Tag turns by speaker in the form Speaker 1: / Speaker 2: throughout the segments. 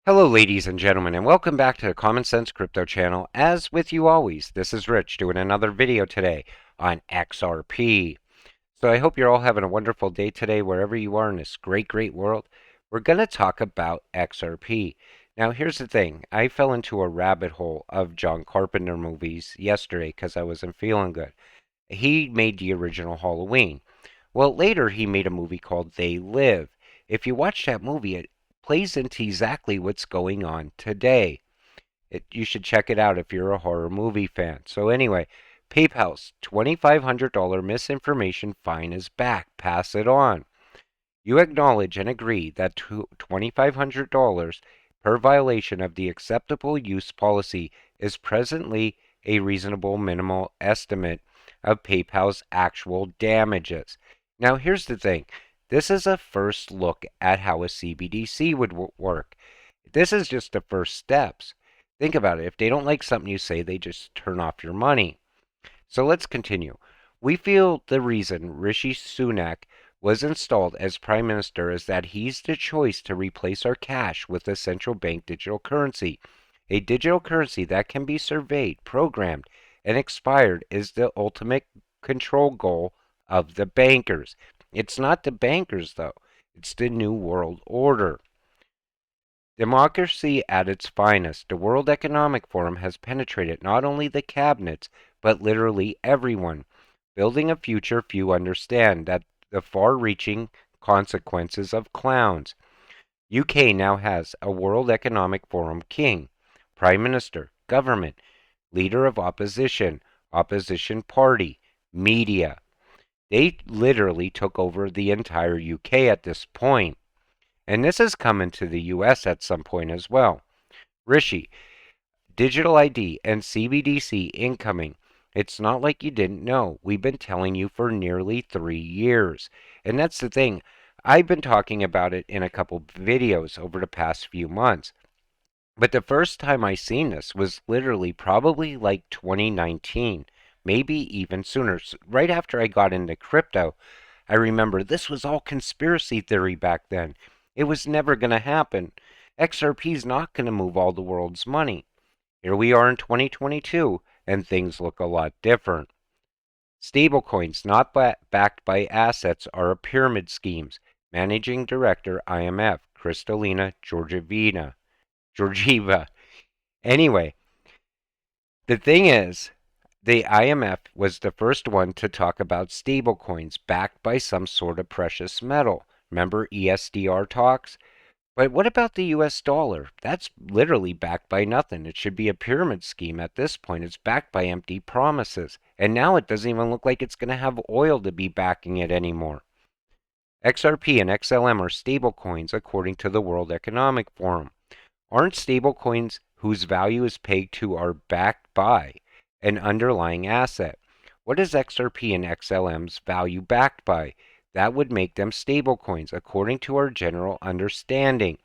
Speaker 1: Hello, ladies and gentlemen, and welcome back to the Common Sense Crypto channel. As with you always, this is Rich doing another video today on XRP. So I hope you're all having a wonderful day today wherever you are in this great world. We're going to talk about XRP. Now, here's the thing. I fell into a rabbit hole of John Carpenter movies yesterday because I wasn't feeling good. He made the original Halloween. Well, later he made a movie called They Live. If you watch that movie, it plays into exactly what's going on today. You should check it out if you're a horror movie fan. So anyway, PayPal's $2,500 misinformation fine is back. Pass it on. You acknowledge and agree that $2,500 per violation of the acceptable use policy is presently a reasonable minimal estimate of PayPal's actual damages. Now, here's the thing. This is a first look at how a CBDC would work. This is just the first steps. Think about it. If they don't like something you say, they just turn off your money. So let's continue. We feel the reason Rishi Sunak was installed as Prime Minister is that he's the choice to replace our cash with a central bank digital currency. A digital currency that can be surveyed, programmed, and expired is the ultimate control goal of the bankers. It's not the bankers, though. It's the New World Order. Democracy at its finest. The World Economic Forum has penetrated not only the cabinets, but literally everyone, building a future few understand that the far-reaching consequences of clowns. UK now has a World Economic Forum king, Prime Minister, government, leader of opposition, opposition party, media. They literally took over the entire UK at this point. And this is coming to the US at some point as well. Rishi, digital ID and CBDC incoming. It's not like you didn't know. We've been telling you for nearly 3 years. And that's the thing. I've been talking about it in a couple videos over the past few months. But the first time I seen this was literally probably like 2019. Maybe even sooner. Right after I got into crypto, I remember this was all conspiracy theory back then. It was never going to happen. XRP's not going to move all the world's money. Here we are in 2022, and things look a lot different. Stablecoins not backed by assets are a pyramid schemes. Managing Director IMF, Kristalina Georgieva. Anyway, the thing is, the IMF was the first one to talk about stablecoins backed by some sort of precious metal. Remember ESDR talks? But what about the US dollar? That's literally backed by nothing. It should be a pyramid scheme at this point. It's backed by empty promises. And now it doesn't even look like it's going to have oil to be backing it anymore. XRP and XLM are stablecoins according to the World Economic Forum. Aren't stablecoins whose value is pegged to are backed by an underlying asset? What is XRP and XLM's value backed by? That would make them stablecoins, according to our general understanding.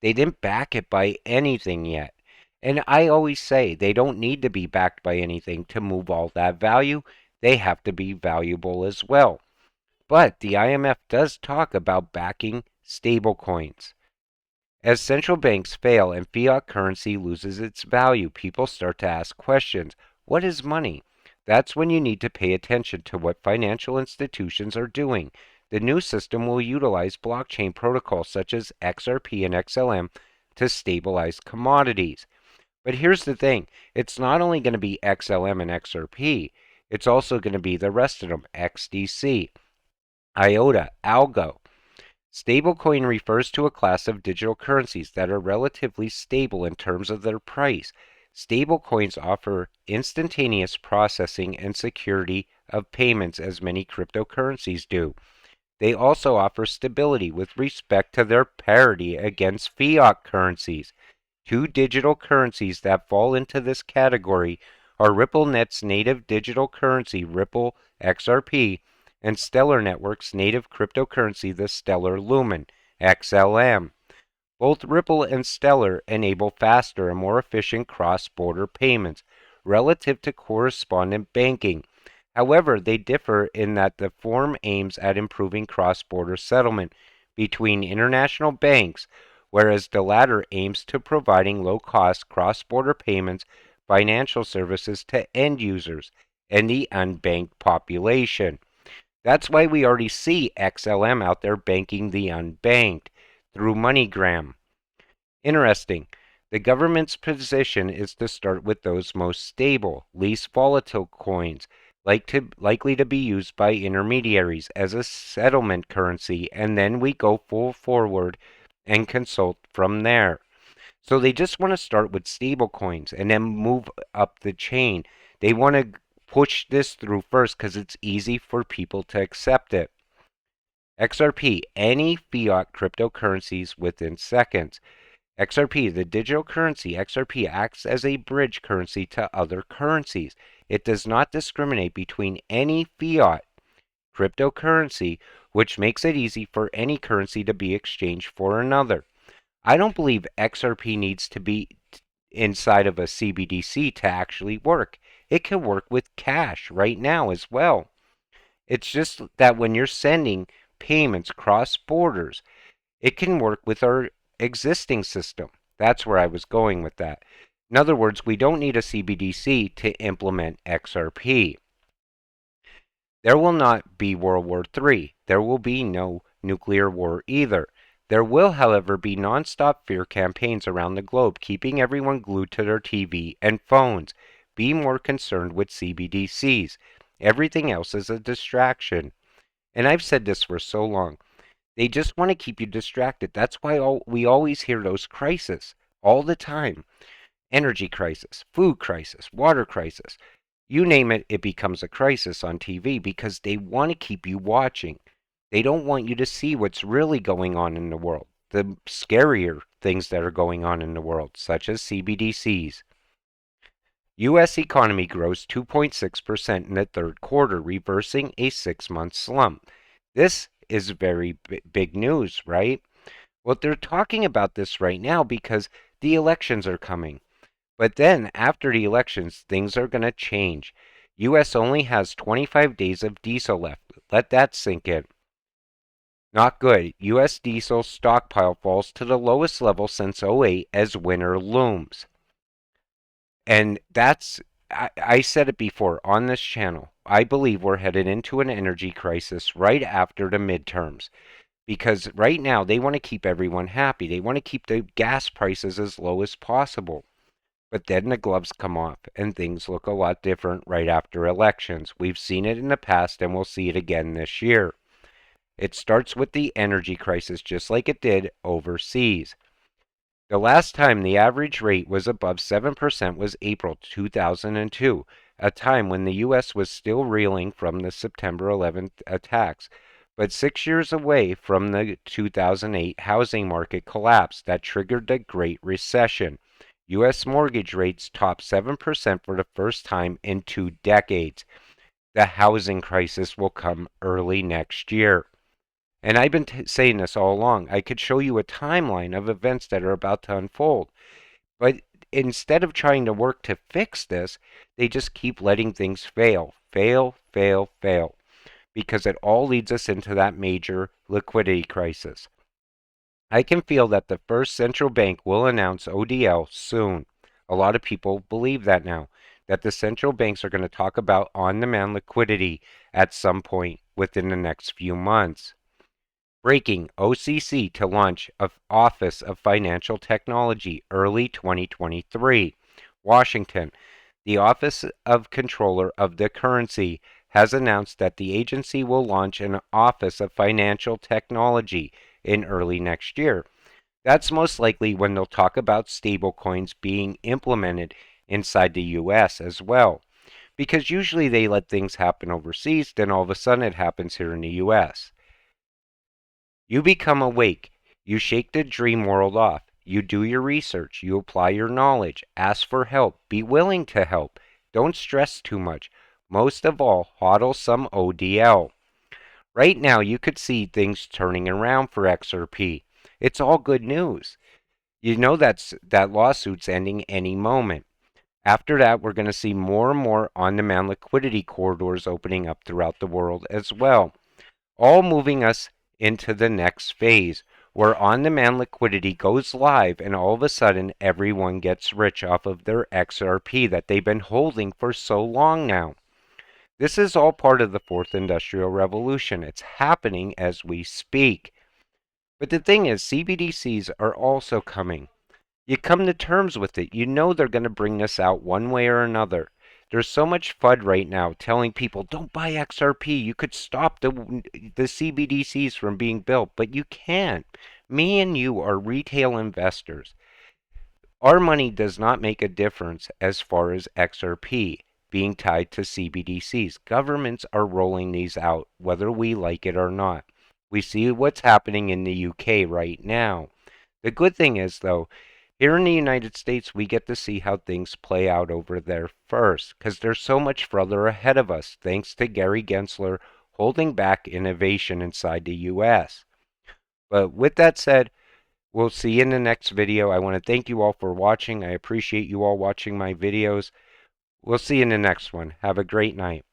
Speaker 1: They didn't back it by anything yet. And I always say they don't need to be backed by anything to move all that value. They have to be valuable as well. But the IMF does talk about backing stablecoins. As central banks fail and fiat currency loses its value, people start to ask questions. What is money? That's when you need to pay attention to what financial institutions are doing. The new system will utilize blockchain protocols such as XRP and XLM to stabilize commodities. But here's the thing. It's not only going to be XLM and XRP. It's also going to be the rest of them. XDC, IOTA, Algo. Stablecoin refers to a class of digital currencies that are relatively stable in terms of their price. Stablecoins offer instantaneous processing and security of payments as many cryptocurrencies do. They also offer stability with respect to their parity against fiat currencies. Two digital currencies that fall into this category are RippleNet's native digital currency, Ripple XRP, and Stellar Network's native cryptocurrency, the Stellar Lumen, XLM. Both Ripple and Stellar enable faster and more efficient cross-border payments relative to correspondent banking. However, they differ in that the form aims at improving cross-border settlement between international banks, whereas the latter aims to providing low-cost cross-border payments, financial services to end users and the unbanked population. That's why we already see XLM out there banking the unbanked through MoneyGram. Interesting. The government's position is to start with those most stable, least volatile coins, likely to be used by intermediaries as a settlement currency, and then we go full forward and consult from there. So they just want to start with stable coins and then move up the chain. They want to push this through first because it's easy for people to accept it. XRP, any fiat cryptocurrencies within seconds. XRP, the digital currency, XRP acts as a bridge currency to other currencies. It does not discriminate between any fiat cryptocurrency, which makes it easy for any currency to be exchanged for another. I don't believe XRP needs to be inside of a CBDC to actually work. It can work with cash right now as well. It's just that when you're sending payments cross borders, it can work with our existing system. That's where I was going with that. In other words, we don't need a CBDC to implement XRP. There will not be World War III. There will be no nuclear war either. There will, however, be nonstop fear campaigns around the globe, keeping everyone glued to their TV and phones. Be more concerned with CBDCs. Everything else is a distraction. And I've said this for so long. They just want to keep you distracted. That's why we always hear those crises all the time. Energy crisis, food crisis, water crisis. You name it, it becomes a crisis on TV because they want to keep you watching. They don't want you to see what's really going on in the world, the scarier things that are going on in the world, such as CBDCs. U.S. economy grows 2.6% in the third quarter, reversing a 6-month slump. This is very big news, right? Well, they're talking about this right now because the elections are coming. But then, after the elections, things are going to change. U.S. only has 25 days of diesel left. Let that sink in. Not good. U.S. diesel stockpile falls to the lowest level since '08 as winter looms. And I said it before on this channel. I believe we're headed into an energy crisis right after the midterms. Because right now, they want to keep everyone happy. They want to keep the gas prices as low as possible. But then the gloves come off and things look a lot different right after elections. We've seen it in the past and we'll see it again this year. It starts with the energy crisis just like it did overseas. The last time the average rate was above 7% was April 2002, a time when the U.S. was still reeling from the September 11th attacks, but 6 years away from the 2008 housing market collapse that triggered the Great Recession. U.S. mortgage rates topped 7% for the first time in 2 decades. The housing crisis will come early next year. And I've been saying this all along. I could show you a timeline of events that are about to unfold. But instead of trying to work to fix this, they just keep letting things fail, because it all leads us into that major liquidity crisis. I can feel that the first central bank will announce ODL soon. A lot of people believe that now, that the central banks are going to talk about on-demand liquidity at some point within the next few months. Breaking: OCC to launch of Office of Financial Technology early 2023. Washington. The Office of Controller of the Currency has announced that the agency will launch an Office of Financial Technology in early next year. That's most likely when they'll talk about stablecoins being implemented inside the U.S. as well. Because usually they let things happen overseas, then all of a sudden it happens here in the U.S. You become awake. You shake the dream world off. You do your research. You apply your knowledge. Ask for help. Be willing to help. Don't stress too much. Most of all, hodl some ODL. Right now, you could see things turning around for XRP. It's all good news. You know that lawsuit's ending any moment. After that, we're going to see more and more on-demand liquidity corridors opening up throughout the world as well, all moving us into the next phase where on-demand liquidity goes live and all of a sudden everyone gets rich off of their XRP that they've been holding for so long now. This is all part of the fourth industrial revolution. It's happening as we speak. But the thing is, CBDCs are also coming. You come to terms with it. You know they're going to bring this out one way or another. There's so much FUD right now telling people, don't buy XRP. You could stop the CBDCs from being built, but you can't. Me and you are retail investors. Our money does not make a difference as far as XRP being tied to CBDCs. Governments are rolling these out, whether we like it or not. We see what's happening in the UK right now. The good thing is, though, here in the United States, we get to see how things play out over there first, because they're so much further ahead of us, thanks to Gary Gensler holding back innovation inside the US. But with that said, we'll see you in the next video. I want to thank you all for watching. I appreciate you all watching my videos. We'll see you in the next one. Have a great night.